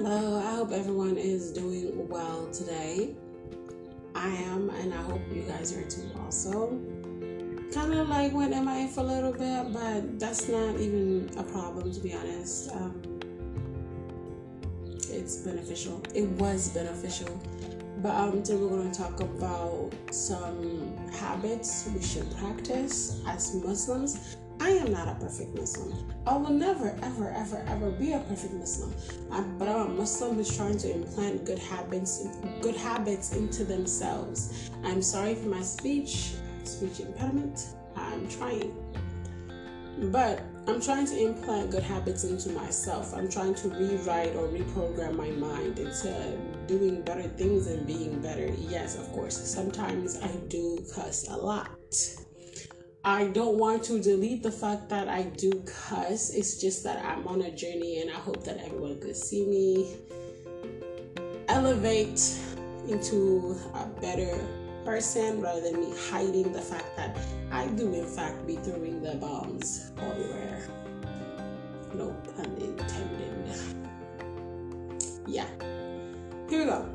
Hello, I hope everyone is doing well today. I am, and I hope you guys are too also. Kind of like went MIA for a little bit, but that's not even a problem, to be honest. It's beneficial. It was beneficial. But today we're going to talk about some habits we should practice as Muslims. I am not a perfect Muslim. I will never, ever be a perfect Muslim. But I'm a Muslim who's trying to implant good habits into themselves. I'm sorry for my speech impediment. I'm trying. But I'm trying to implant good habits into myself. I'm trying to rewrite or reprogram my mind into doing better things and being better. Yes, of course. Sometimes I do cuss a lot. I don't want to delete the fact that I do cuss. It's just that I'm on a journey and I hope that everyone could see me elevate into a better person rather than me hiding the fact that I do in fact be throwing the bombs everywhere. No pun intended. Yeah. Here we go.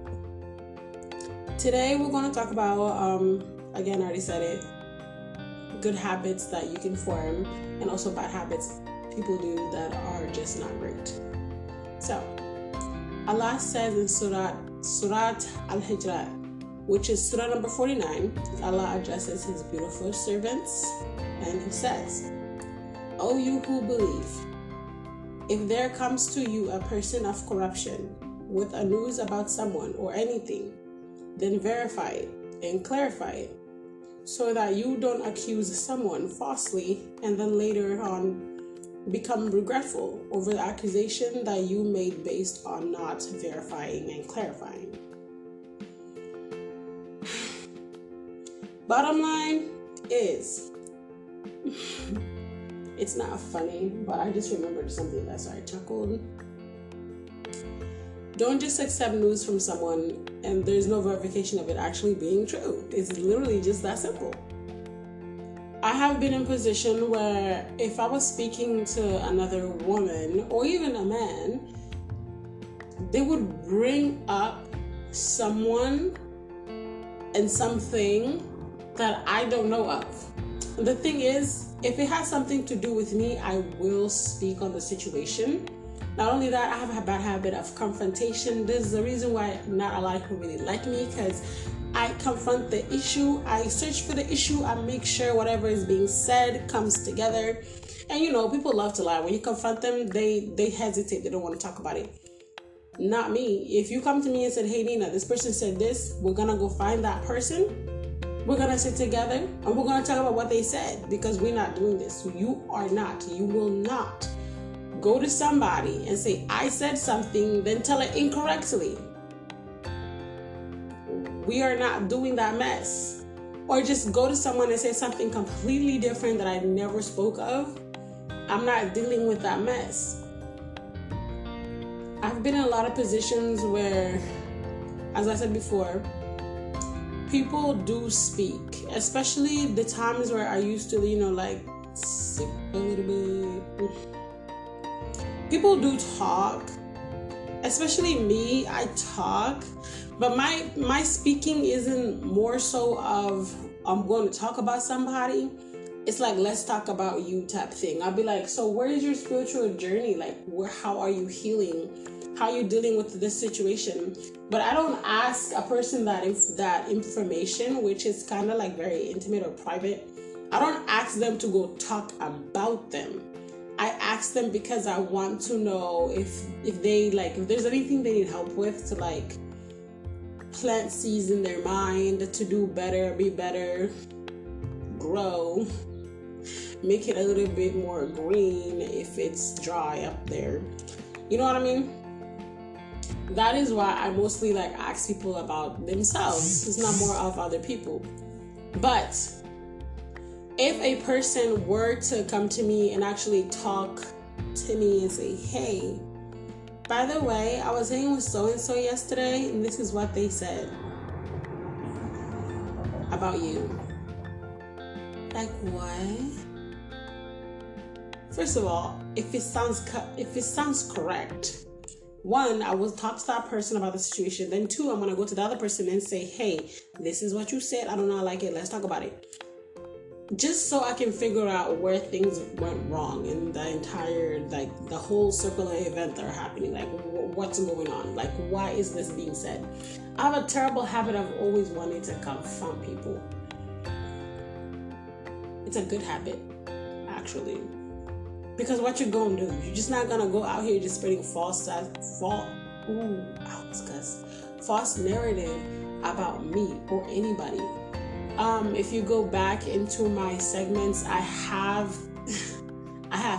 Today we're going to talk about, again, I already said it, good habits that you can form and also bad habits people do that are just not great. So, Allah says in Surat Al-Hijrat, which is Surah number 49, Allah addresses his beautiful servants and he says, "O you who believe, if there comes to you a person of corruption with a news about someone or anything, then verify it and clarify it, so that you don't accuse someone falsely and then later on become regretful over the accusation that you made based on not verifying and clarifying." Bottom line is, it's not funny, but I just remembered something that's why I chuckled. Don't just accept news from someone and there's no verification of it actually being true. It's literally just that simple. I have been in a position where if I was speaking to another woman or even a man, they would bring up someone and something that I don't know of. The thing is, if it has something to do with me, I will speak on the situation. Not only that, I have a bad habit of confrontation. This is the reason why not a lot of people really like me, because I confront the issue, I search for the issue, I make sure whatever is being said comes together. And people love to lie. When you confront them, they hesitate, they don't want to talk about it. Not me. If you come to me and said, "Hey Nina, this person said this," we're gonna go find that person. We're going to sit together and we're going to talk about what they said, because we're not doing this. You will not go to somebody and say, "I said something," then tell it incorrectly. We are not doing that mess. Or just go to someone and say something completely different that I never spoke of. I'm not dealing with that mess. I've been in a lot of positions where, as I said before, people do speak, especially the times where I used to, sip a little bit. People do talk, especially me, I talk, but my speaking isn't more so of, I'm going to talk about somebody. It's like, let's talk about you type thing. I'll be like, so where is your spiritual journey? Like, how are you healing? How are you dealing with this situation? But I don't ask a person that information, which is kind of like very intimate or private. I don't ask them to go talk about them. I ask them because I want to know if there's anything they need help with to plant seeds in their mind to do better, be better, grow, make it a little bit more green if it's dry up there. You know what I mean? That is why I mostly ask people about themselves. It's not more of other people. But if a person were to come to me and actually talk to me and say, "Hey, by the way, I was hanging with so-and-so yesterday and this is what they said about you." Like, what? First of all, if it sounds correct, one, I will talk to that person about the situation. Then two, I'm going to go to the other person and say, hey, this is what you said. I do not like it. Let's talk about it. Just so I can figure out where things went wrong in the entire, like, the whole circular event that are happening. Like, what's going on? Like, why is this being said? I have a terrible habit of always wanting to confront people. It's a good habit, actually. Because what you're going to do, you're just not going to go out here just spreading false narrative about me or anybody. If you go back into my segments, I have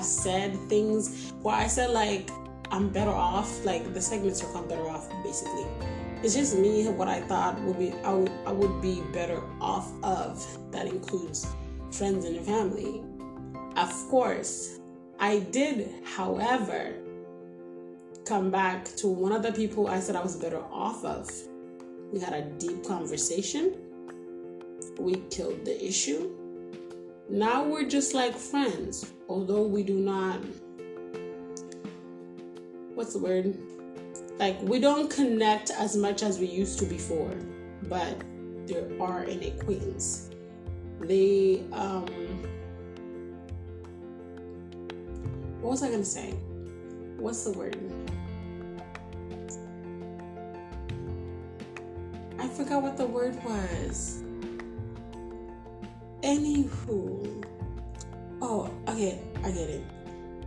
said things where I said, like, I'm better off. Like, the segments are called Better Off, basically. It's just me, what I thought would be, I would be better off of. That includes friends and family. Of course, I did, however, come back to one of the people I said I was better off of. We had a deep conversation. We killed the issue. Now we're just like friends, although we do not, what's the word? Like, we don't connect as much as we used to before, but there are an acquaintance. They, what was I going to say? What's the word? I forgot what the word was. Anywho. Oh, okay, I get it.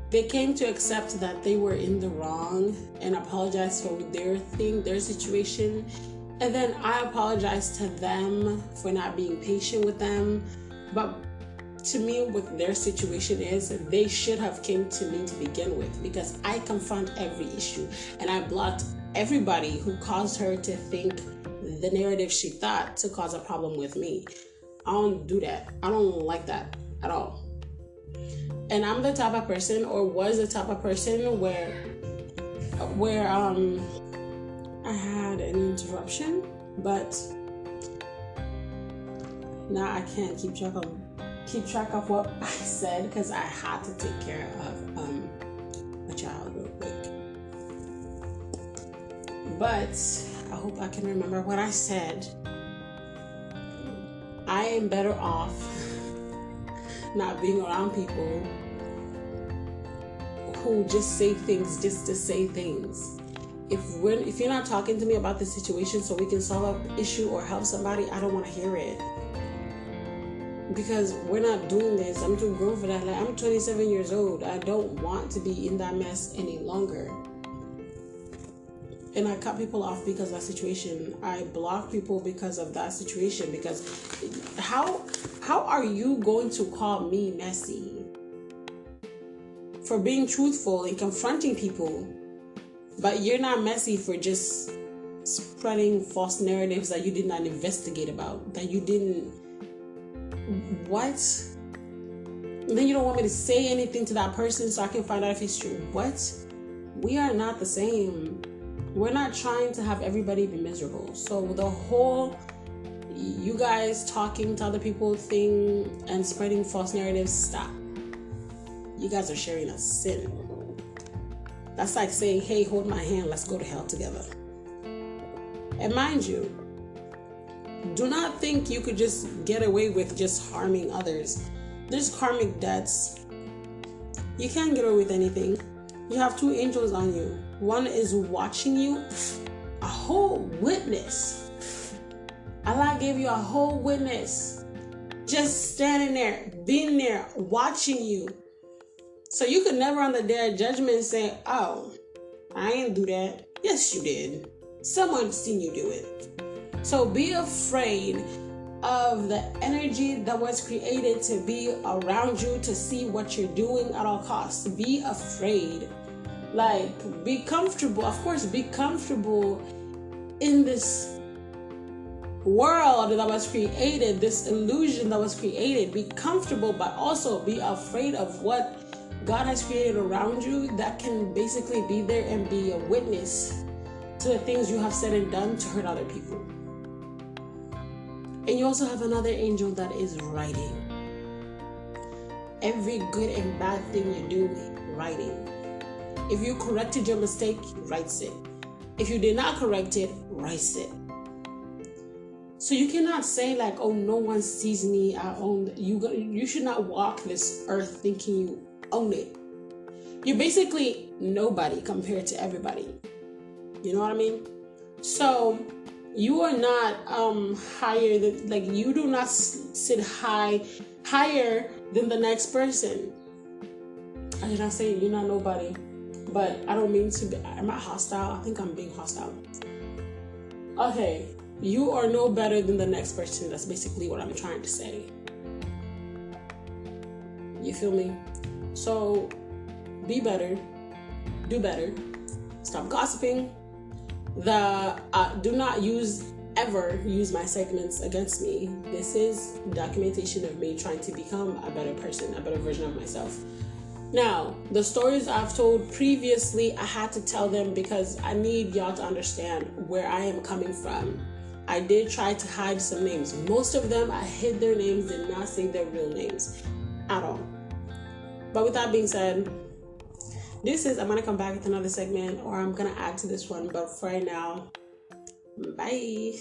They came to accept that they were in the wrong and apologize for their situation. And then I apologized to them for not being patient with them. But to me, what their situation is, they should have came to me to begin with, because I confront every issue and I blocked everybody who caused her to think the narrative she thought to cause a problem with me. I don't do that. I don't like that at all. And I'm the type of person, or was the type of person where I had an interruption, but now I can't keep track of what I said because I had to take care of a child real quick. But I hope I can remember what I said. I am better off not being around people who just say things just to say things. If you're not talking to me about the situation so we can solve an issue or help somebody, I don't want to hear it. Because we're not doing this. I'm too grown for that. Like, I'm 27 years old. I don't want to be in that mess any longer. And I cut people off because of that situation. I block people because of that situation. Because how are you going to call me messy for being truthful and confronting people, but you're not messy for just spreading false narratives that you did not investigate about, that you didn't... What? And then you don't want me to say anything to that person so I can find out if it's true. What? We are not the same. We're not trying to have everybody be miserable. So the whole you guys talking to other people thing and spreading false narratives, stop. You guys are sharing a sin. That's like saying, hey, hold my hand, let's go to hell together. And mind you, do not think you could just get away with just harming others. There's karmic debts. You can't get away with anything. You have two angels on you. One is watching you, a whole witness. Allah gave you a whole witness. Just standing there, being there, watching you. So you could never on the day of judgment say, oh, I didn't do that. Yes, you did. Someone seen you do it. So be afraid of the energy that was created to be around you, to see what you're doing at all costs. Be afraid. Like, be comfortable. Of course, be comfortable in this world that was created, this illusion that was created. Be comfortable, but also be afraid of what God has created around you that can basically be there and be a witness to the things you have said and done to hurt other people. And you also have another angel that is writing. Every good and bad thing you do, writing. If you corrected your mistake, write it. If you did not correct it, write it. So you cannot say like, oh, no one sees me, I own it. You should not walk this earth thinking you own it. You're basically nobody compared to everybody. You know what I mean? So you are not higher than, like, you do not sit higher than the next person. I did not say you're not nobody, but I don't mean to be, I'm not hostile. I think I'm being hostile. Okay, you are no better than the next person. That's basically what I'm trying to say. You feel me? So be better, do better, stop gossiping. Do not ever use my segments against me. This is documentation of me trying to become a better person, a better version of myself. Now, the stories I've told previously, I had to tell them because I need y'all to understand where I am coming from. I did try to hide some names. Most of them, I hid their names, did not say their real names at all. But with that being said, I'm going to come back with another segment, or I'm going to add to this one. But for right now, bye.